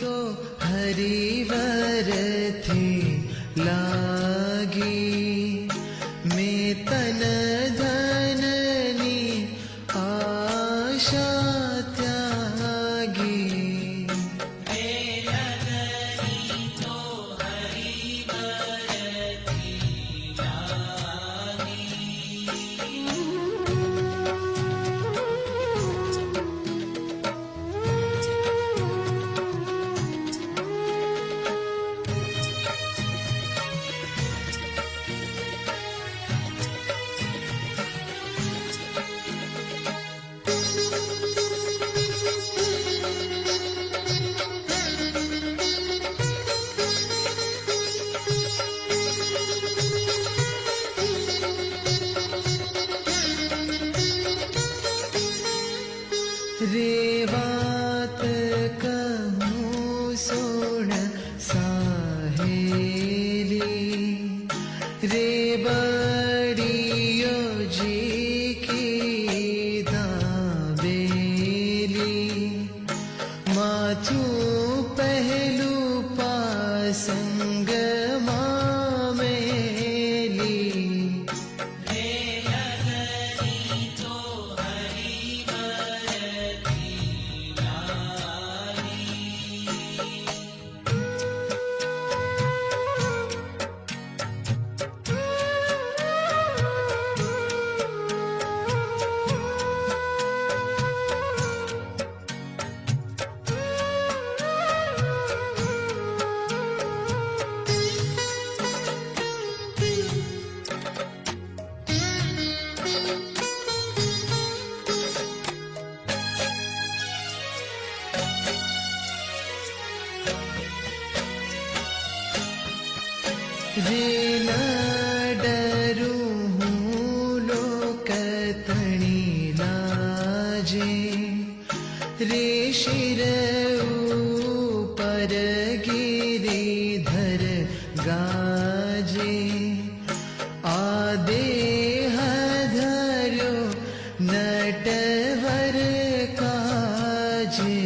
तो हरिवर थे लागी मैं तन धननी आशा त्यागी रे बात कहूँ सोण साहेली रे बड़ियो जी की दाबेली माथू पहलू पासंग मामेली रे न डरूं हूँ लोकतणी लाजे रे शिर ऊपर गिरिधर गाजे आदेह धर्यो नटवर काजे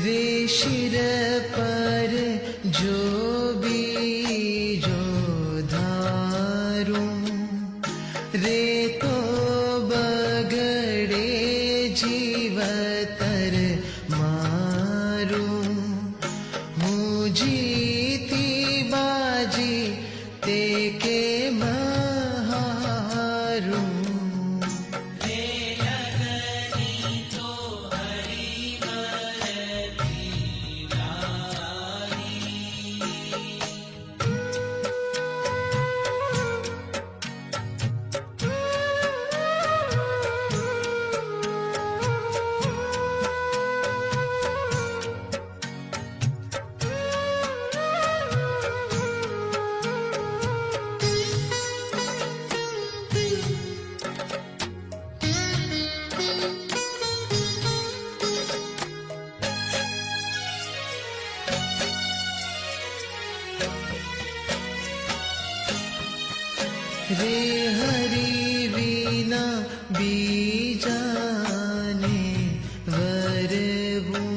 रे शिर पर जो बीजो धारूं रे तो बगड़े जीवतर मारूं हूँ जीती बाजी ते के महारूं रे हरि वीना बीजाने वरवूं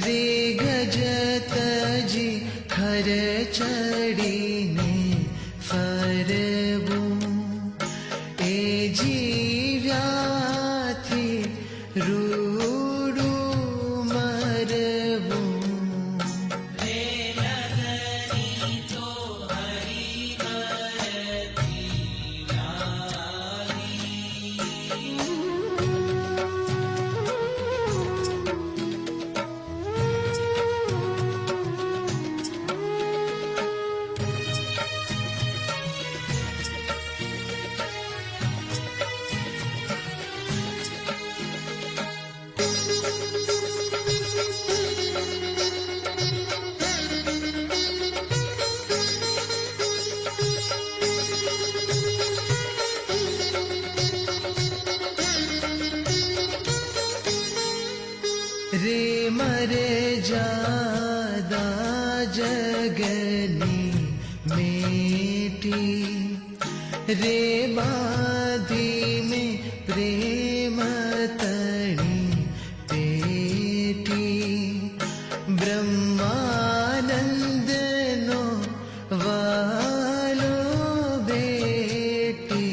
रे गजत जी खर चढ़ीने फरवूं ए जीव्याथी रूडू मरवूं रे मरे जादा जगनी मेटी रे बाधी में प्रेम तणी पेटी ब्रह्मानंद नो वालो बेटी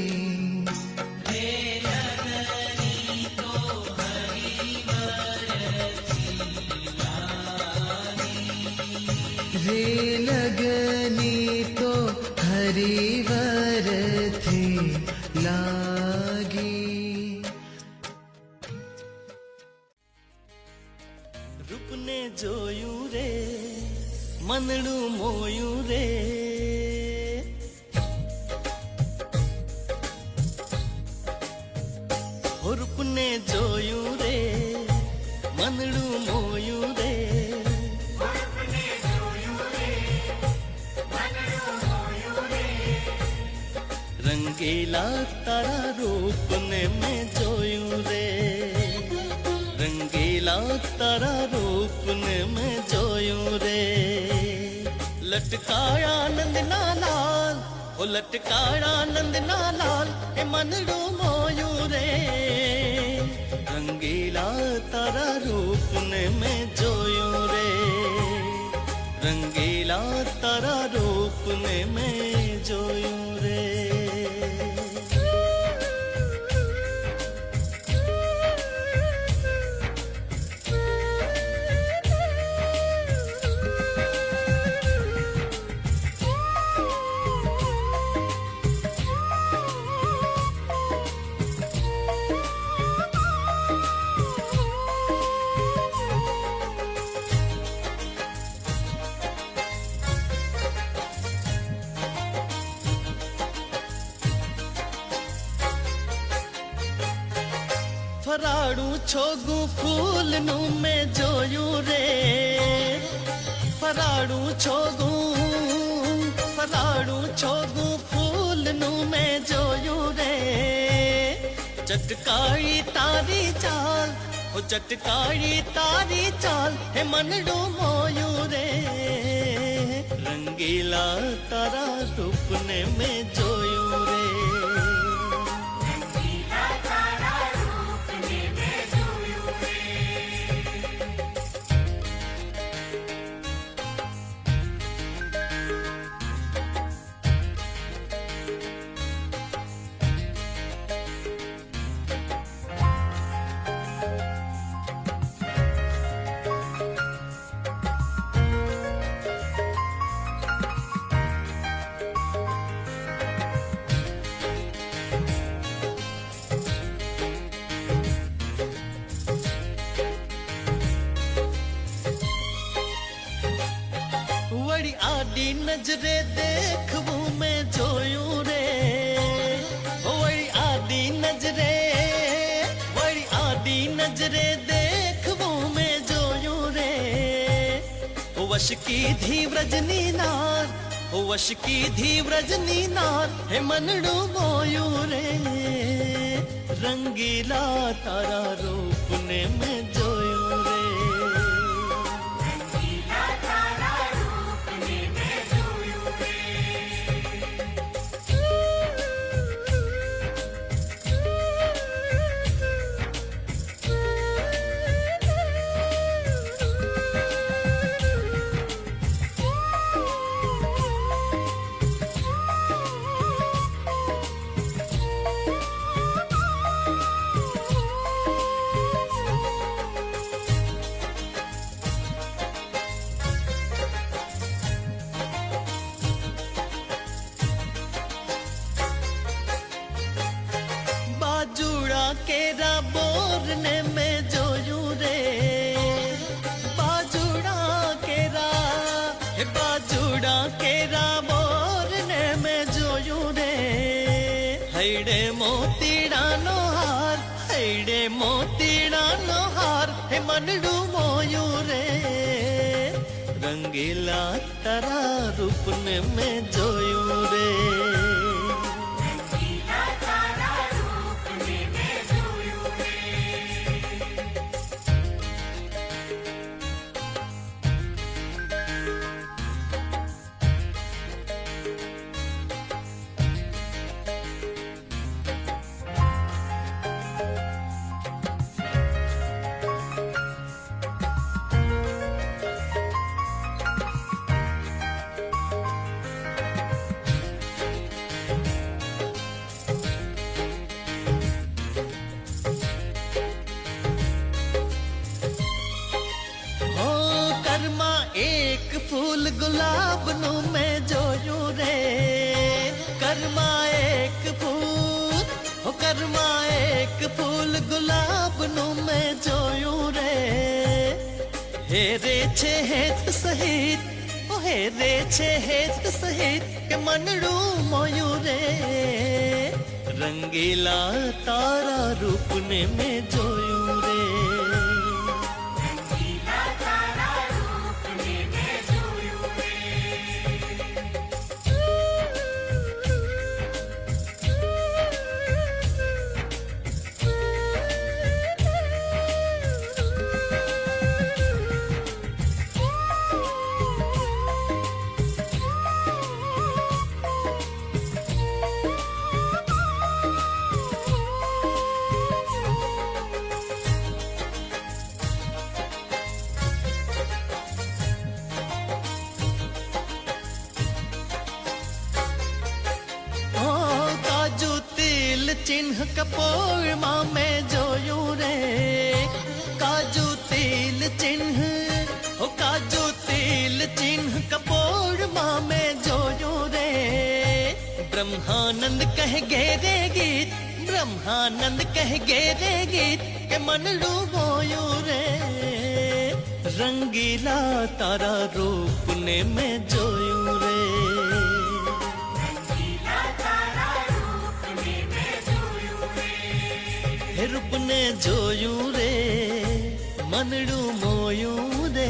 रे लगनी तो हरिवर थी लागी રૂપને જોયું રે મનડું મોયું રે રૂપને જોયું રે મનડું મોયું રે રંગીલા તારા રૂપને મેં જોયું રે રંગીલા તારા રૂપને મેં જોયું રે લટકાયા નંદના લાલ ઓ લટકાયા નંદના લાલ એ મનડું મોયું રે રંગીલા તારા રૂપને મેં જોયું રે રંગીલા તારા રૂપને મેં જોયું રે ફરાળું છોગું ફૂલનું મેં જોયું રે ફરાળું છોગું ફૂલનું મેં જોયું રે ચટકાળી તારી ચાલ ઓ ચટકાળી તારી ચાલ હે મનડું મોયું રે રંગીલા તારા રૂપને મેં જોયું રે વળી આડી નજરે દેખવું મેં જોયું રે વળી આડી નજરે દેખવું મેં જોયું રે વશ कीधी व्रजनी नार वश कीधी व्रजनी नार हे मनडू मोयू रे रंगीला तारा रूप ने मैं जोयू रे बाजूड़ा केरा बोर ने मैं जोयू रे बाजूड़ा केरा बोर ने मैं जोयू रे हैडे मोतीड़ा नो हार हे मनडू मोयू रे रंगीला तारा रूप ने मैं जोयू रे फूल गुलाब नु मैं जोयूं रे करमा एक फूल हो करमा एक फूल गुलाब नु मैं जोयूं रे हेरे छे हेत सहित ओ हेरे छे हेत सहित के मनडू मोयूं रे रंगीला तारा रूप ने मैं जोयूं रे चिन्ह कपोर मां मैं जोयूं रे काजू तिल चिन्ह हो काजू तिल चिन्ह कपोर मां मैं जोयूं रे ब्रह्मानंद कह गेरे गीत ब्रह्मानंद कह गेरे गीत के मनडू मोयूं रे रंगीला तारा रूप ने मैं जोयूं रे रूप ने जोयूं रे मनडू मोयूं रे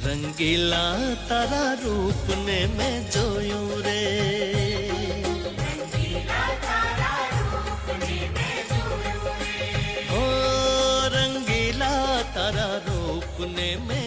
रंगीला तारा रूप ने मैं जोयूं रे ओ रंगीला तारा रूप ने मैं